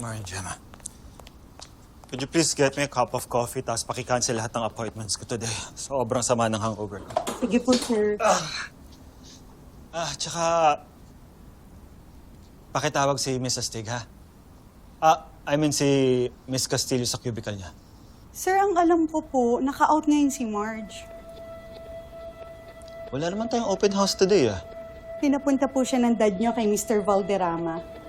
Morning, Gemma. Could you please get me a cup of coffee tapos paki-cancel lahat ng appointments ko today? Sobrang sama ng hangover ko. Sige po, sir. Tsaka... Pakitawag si Miss Astig, ha? I mean si Miss Castillo sa cubicle niya. Sir, ang alam ko po, naka-out ngayon si Marge. Wala naman tayong open house today, ah. Pinapunta po siya ng dad niyo kay Mr. Valderrama.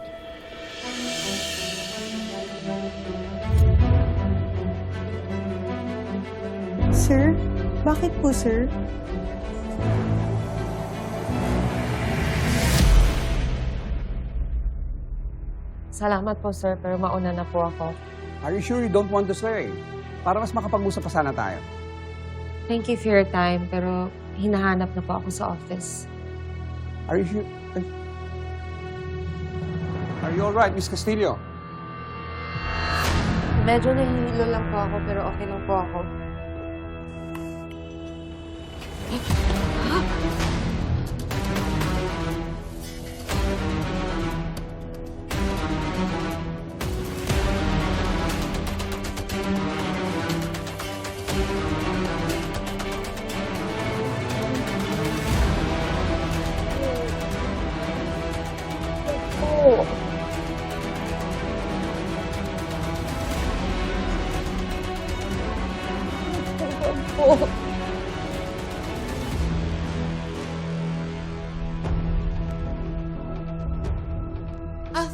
Sir? Bakit po, sir? Salamat po, sir, pero mauna na po ako. Are you sure you don't want to stay? Para mas makapag-usap pa sana tayo. Thank you for your time, pero hinahanap na po ako sa office. Are you sure? Ay. Are you alright, Miss Castillo? Medyo nahihilo lang po ako, pero okay lang po ako.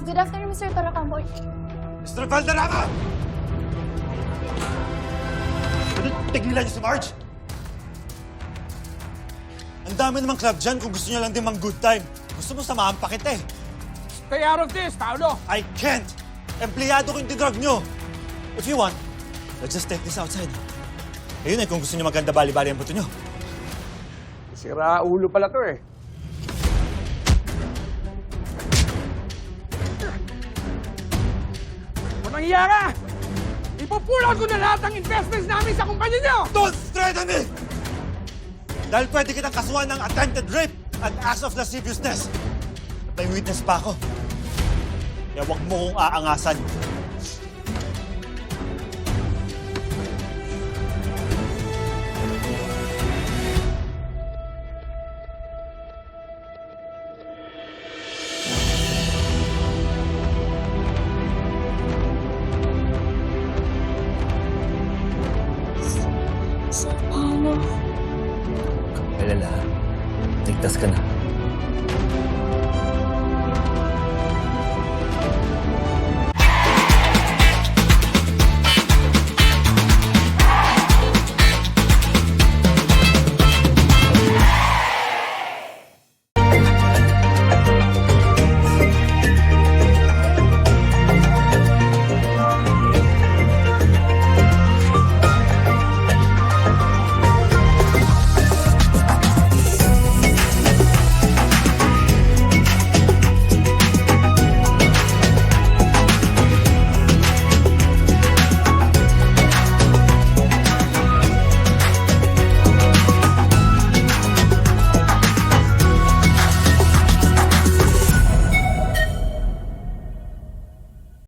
Good afternoon, Mr. Tarakamboy. Mr. Valderrama! Tigilan niyo si Marge! Ang dami namang club dyan kung gusto niya lang din mang good time. Gusto mo samahan pa kita eh. Stay out of this, Paolo! I can't! Empleyado ko yung dinrug niyo. If you want, let's just take this outside. Ayun eh, kung gusto niyo maganda bali-bali ang buto niyo. Sira ulo pala to eh. Walang hiya ka! Ipupulot ko na lahat ng investments namin sa kumpanya niyo! Don't threaten me! Dahil pwede kitang kasuhan ng attempted rape at acts of lasciviousness. At may witness pa ako. Kaya huwag mo kong aangasan.